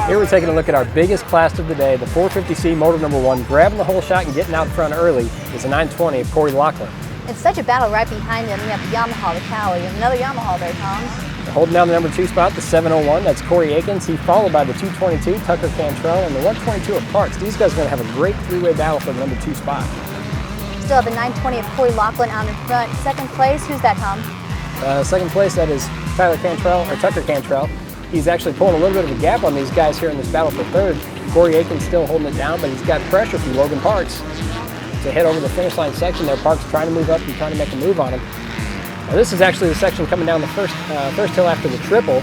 Here we're taking a look at our biggest class of the day, the 450C Moto number 1. Grabbing the whole shot and getting out front early is a 920 of Corey Lachlan. It's such a battle right behind him. You have the Yamaha, the Cowie, and another Yamaha there, Tom. Holding down the number 2 spot, the 701, that's Corey Akins. He's followed by the 222, Tucker Cantrell, and the 122 of Parks. These guys are going to have a great three-way battle for the number 2 spot. Still have the 920 of Corey Lachlan out in front. Second place, who's that, Tom? Second place, that is Tucker Cantrell. He's actually pulling a little bit of a gap on these guys here in this battle for third. Corey Akins still holding it down, but he's got pressure from Logan Parks to head over the finish line section there. Parks trying to move up and trying to make a move on him. Now, this is actually the section coming down the first hill after the triple,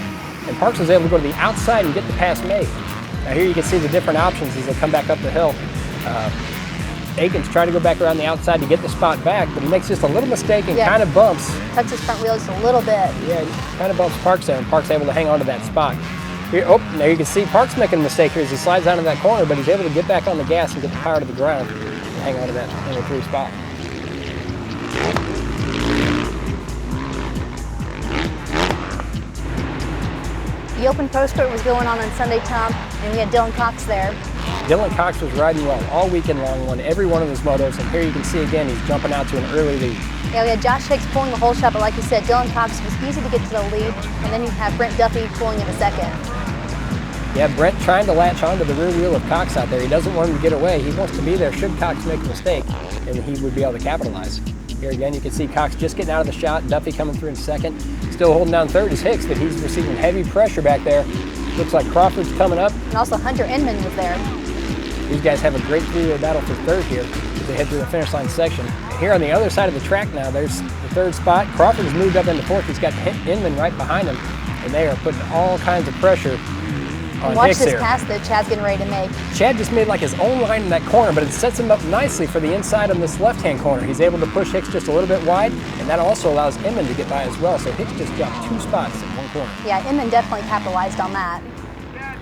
and Parks was able to go to the outside and get the pass made. Now here you can see the different options as they come back up the hill. Akins trying to go back around the outside to get the spot back, but he makes just a little mistake and kind of bumps. Touches his front wheel just a little bit. Yeah, he kind of bumps Parks there, and Parks able to hang on to that spot. Here, there you can see Parks making a mistake here as he slides down to that corner, but he's able to get back on the gas and get the power to the ground and hang on to that number 3 spot. The Open Pro Sport was going on Sunday, Tom, and we had Dylan Cox there. Dylan Cox was riding well all weekend long, won every one of his motos, and here you can see again he's jumping out to an early lead. Yeah, we had Josh Hicks pulling the whole shot, but like you said, Dylan Cox was easy to get to the lead, and then you have Brent Duffy pulling in a second. Yeah, Brent trying to latch onto the rear wheel of Cox out there. He doesn't want him to get away. He wants to be there should Cox make a mistake, and he would be able to capitalize. Here again, you can see Cox just getting out of the shot, Duffy coming through in second. Still holding down third is Hicks, but he's receiving heavy pressure back there. Looks like Crawford's coming up. And also Hunter Inman was there. These guys have a great three-way battle for third here as they head through the finish line section. And here on the other side of the track now, there's the third spot. Crawford has moved up into fourth. He's got Inman right behind him, and they are putting all kinds of pressure on Watch Hicks this here. pass that Chad's getting ready to make. Chad just made like his own line in that corner, but it sets him up nicely for the inside on this left-hand corner. He's able to push Hicks just a little bit wide, and that also allows Inman to get by as well. So Hicks just dropped 2 spots in one corner. Yeah, Inman definitely capitalized on that.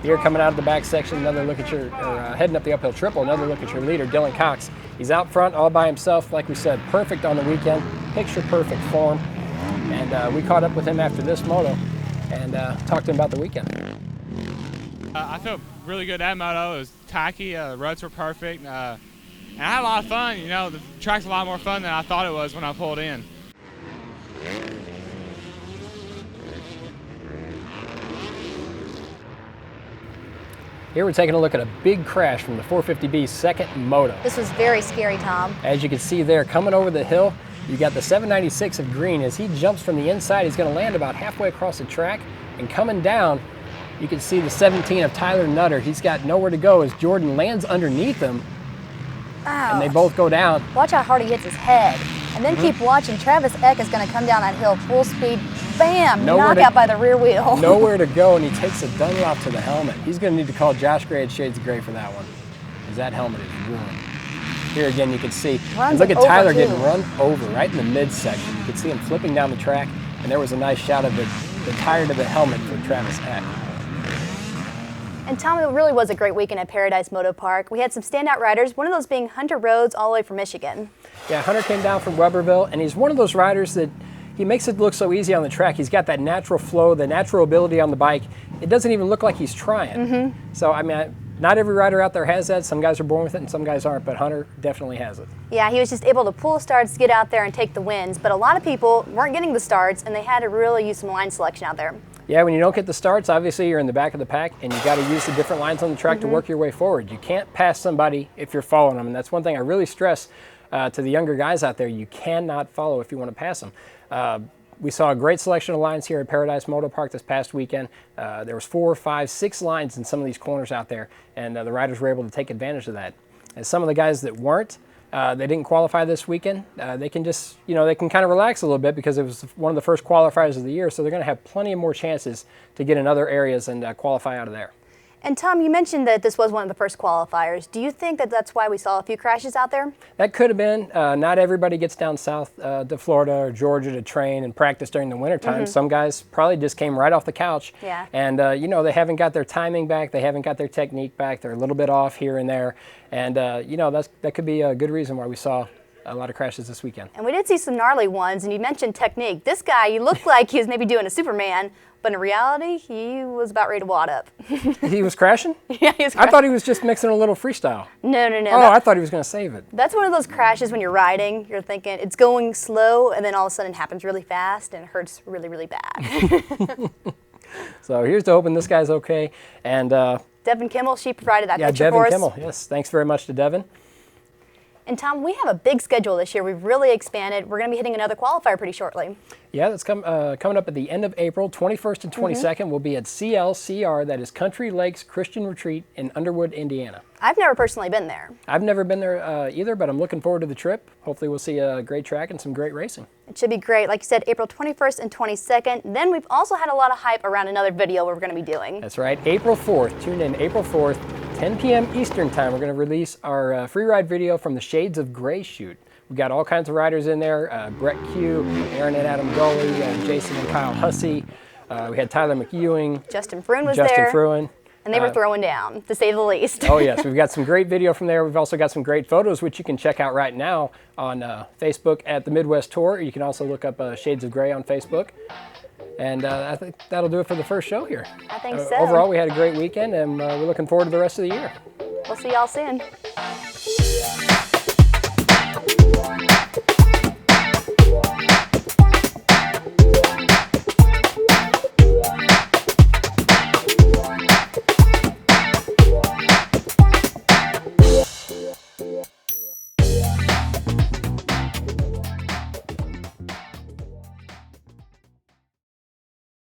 Here coming out of the back section, another look at your, heading up the uphill triple, another look at your leader, Dylan Cox. He's out front all by himself, like we said, perfect on the weekend, picture perfect form. And we caught up with him after this moto and talked to him about the weekend. I felt really good that moto. It was tacky, the roads were perfect, and I had a lot of fun. You know, the track's a lot more fun than I thought it was when I pulled in. Here we're taking a look at a big crash from the 450B's second moto. This was very scary, Tom. As you can see there, coming over the hill, you got the 796 of Green. As he jumps from the inside, he's going to land about halfway across the track, and coming down, you can see the 17 of Tyler Nutter. He's got nowhere to go as Jordan lands underneath him, and they both go down. Watch how hard he hits his head. And then keep watching. Travis Eck is going to come down that hill full speed. Bam! Knockout by the rear wheel. Nowhere to go, and he takes a Dunlop to the helmet. He's going to need to call Josh Gray at Shades of Gray for that one, because that helmet is ruined. Here again, you can see, and look at Tyler getting run over right in the midsection. You can see him flipping down the track, and there was a nice shot of the tire to the helmet for Travis Eck. And Tom, it really was a great weekend at Paradise Moto Park. We had some standout riders, one of those being Hunter Rhodes all the way from Michigan. Yeah, Hunter came down from Weberville, and he's one of those riders that he makes it look so easy on the track. He's got that natural flow, the natural ability on the bike. It doesn't even look like he's trying. So, I mean, not every rider out there has that. Some guys are born with it and some guys aren't, but Hunter definitely has it. Yeah, he was just able to pull starts, get out there and take the wins, but a lot of people weren't getting the starts, and they had to really use some line selection out there. Yeah, when you don't get the starts, obviously you're in the back of the pack, and you got to use the different lines on the track to work your way forward. You can't pass somebody if you're following them, and that's one thing I really stress to the younger guys out there. You cannot follow if you want to pass them. We saw a great selection of lines here at Paradise Moto Park this past weekend. There was 4, 5, 6 lines in some of these corners out there, and the riders were able to take advantage of that. And some of the guys that weren't, they didn't qualify this weekend. They can just, they can kind of relax a little bit because it was one of the first qualifiers of the year, so they're going to have plenty of more chances to get in other areas and qualify out of there. And Tom, you mentioned that this was one of the first qualifiers. Do you think that that's why we saw a few crashes out there? That could have been. Not everybody gets down south to Florida or Georgia to train and practice during the wintertime. Some guys probably just came right off the couch. Yeah. And, they haven't got their timing back. They haven't got their technique back. They're a little bit off here and there. And, that could be a good reason why we saw a lot of crashes this weekend. And we did see some gnarly ones, and you mentioned technique. This guy, he looked like he was maybe doing a Superman, but in reality, he was about ready to wad up. He was crashing? Yeah, he was I thought he was just mixing a little freestyle. No. Oh, I thought he was going to save it. That's one of those crashes when you're riding. You're thinking it's going slow, and then all of a sudden it happens really fast, and it hurts really, really bad. So here's to hoping this guy's okay. And Devin Kimmel, she provided that yeah, picture Devin for us. Kimmel. Yes, thanks very much to Devin. And Tom, we have a big schedule this year. We've really expanded. We're going to be hitting another qualifier pretty shortly. Yeah, that's coming up at the end of April, 21st and 22nd. We'll be at CLCR, that is Country Lakes Christian Retreat in Underwood, Indiana. I've never personally been there. I've never been there either, but I'm looking forward to the trip. Hopefully we'll see a great track and some great racing. It should be great. Like you said, April 21st and 22nd. Then we've also had a lot of hype around another video we're going to be doing. That's right, April 4th. Tune in April 4th, 10 p.m. Eastern Time. We're going to release our free ride video from the Shades of Gray shoot. We've got all kinds of riders in there, Brett Q, Aaron and Adam Gully, Jason and Kyle Hussey. We had Tyler McEwing. Justin Fruin was Justin there. Fruin. And they were throwing down, to say the least. Oh yes, we've got some great video from there. We've also got some great photos, which you can check out right now on Facebook at the Midwest Tour. You can also look up Shades of Gray on Facebook. And I think that'll do it for the first show here. I think so. Overall, we had a great weekend, and we're looking forward to the rest of the year. We'll see y'all soon.